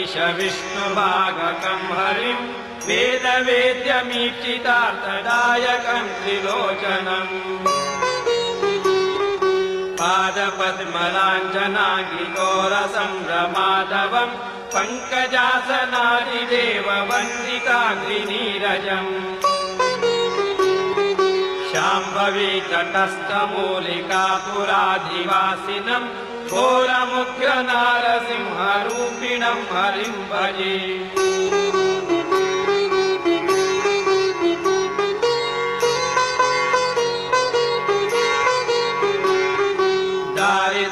ईश विष्णुभागकं हरिं वेदवेद्यमीक्षितार्थदायकं त्रिलोचनम् पादपद्मलाञ्जनाङ्गिकोरसंभ्रमाधवं पङ्कजासनादिदेववन्दिताग्निनीरजम् शाम्भवी तटस्थमूलिकापुराधिवासिनं घोरमुग्रनारसिंहरूपिणं हरिं भजे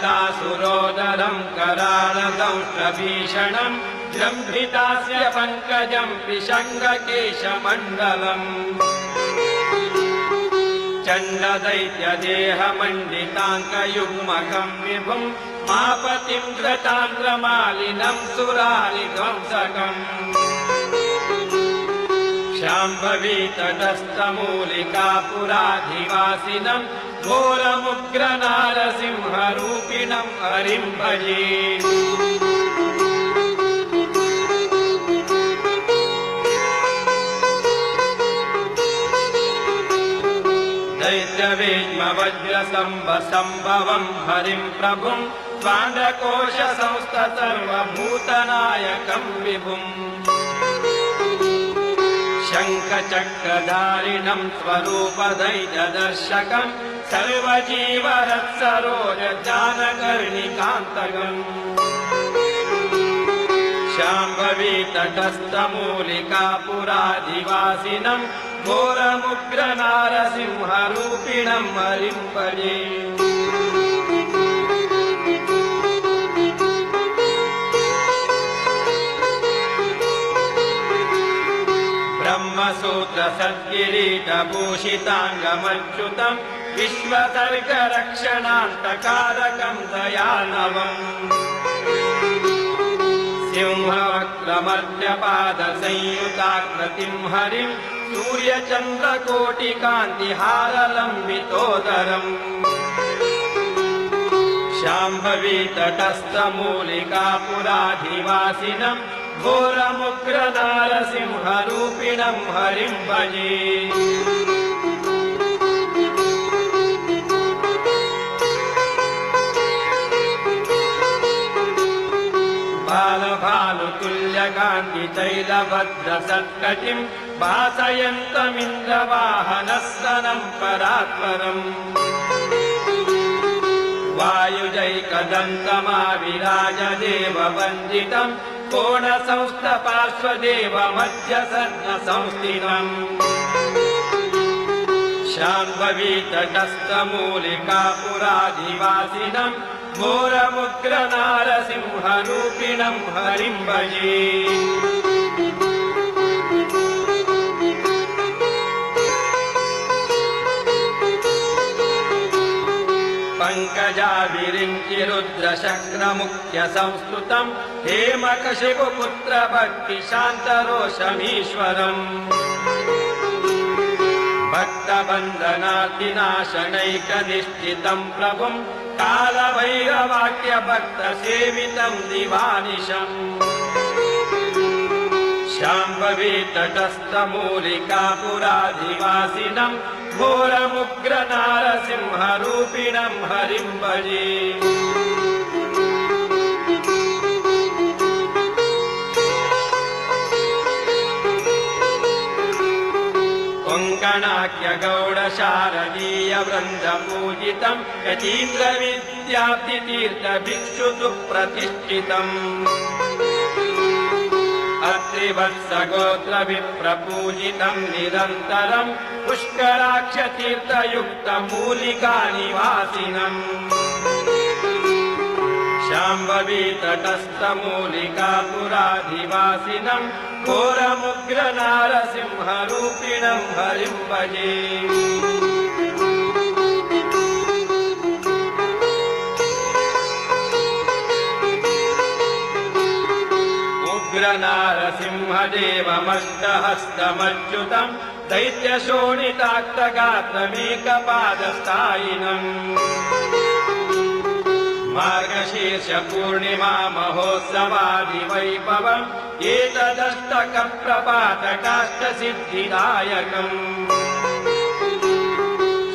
दारिदासुरोदरं करालदंष्ट्रभीषणं जृम्भितास्य पङ्कजं पिशङ्गकेशमण्डलम् चण्डदैत्यदेहमण्डिताङ्कयुग्मकं विभुं मापतिं धृतान्द्रमालिनं सुरारिध्वंसकम् शाम्भवी तटस्थमूलिकापुराधिवासिनं घोरमुग्रनारसिंहरूपिणं हरिं भजे दैत्यवेद्मवज्रसम्भवं हरिं प्रभुं स्वाण्डकोशसंस्थसर्वभूतनायकं विभुम् शङ्खचक्रधारिणं स्वरूपदैत्यदर्शकं सर्वजीवरत्सरोजज्ञानकर्णिकान्तकम् शाम्भवी तटस्थमूलिकापुराधिवासिनं घोरमुग्रनारसिंहरूपिणं हरिं भजे ब्रह्मसूत्रसद्गिरीटभूषिताङ्गमच्युतं विश्वसर्गरक्षणान्तकारकं दयानवम् सिंहवक्त्रमर्त्यपादसंयुताकृतिं हरिं सूर्यचन्द्रकोटिकान्तिहारलम्बितोदरम् शाम्भवी तटस्थमूलिकापुराधिवासिनं घोरमुग्रनारसिंहरूपिणं हरिं भजे बालभानुतुल्यकान्तितैलभद्रसत्कटिं भासयन्तमिन्द्रवाहनस्तनं परात्परम् वायुजैकदन्तमाविराजदेववन्दितं कोणसंस्थपार्श्वदेवमध्यसर्गसंस्थितम् शाम्भवी तटस्थमूलिकापुराधिवासिनं घोरमुग्रनारसिंहरूपिणं हरिं भजे पङ्कजाभिरिञ्चिरुद्रशक्रमुख्यसंस्तुतं हेमकशिपुपुत्रभक्तिशान्तरोषमीश्वरम् भक्तबन्धनादिनाशनैकनिष्ठितं प्रभुं कालभैरवाक्यभक्तसेवितं दिवानिशम् शाम्भवी तटस्थमूलिकापुराधिवासिनं घोरमुग्रनारसिंहरूपिणं हरिं भजे कोङ्कणाख्यगौडशारदीयवृन्दपूजितं यतीन्द्रविद्याब्धितीर्थभिक्षुतुप्रतिष्ठितम् अत्रिवत्सगोत्रविप्रपूजितं निरन्तरं पुष्कराक्षतीर्थयुक्तमूलिकानिवासिनम् शाम्भवी तटस्थमूलिकापुराधिवासिनं घोरमुग्रनारसिंहरूपिणं हरिं भजे उग्रनारसिंहदेवमष्टहस्तमच्युतं दैत्यशोणिताक्तगात्रमेकपादस्थायिनम् मार्गशीर्ष पूर्णिमा महोत्सवादिवैभवम् एतदष्टकप्रपातकाष्ठसिद्धिदायकम्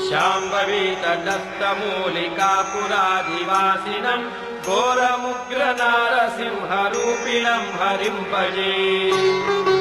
शाम्भवी तटस्थमूलिकापुरादिवासिनम् घोरमुग्रनारसिंहरूपिणम् हरिम् भजे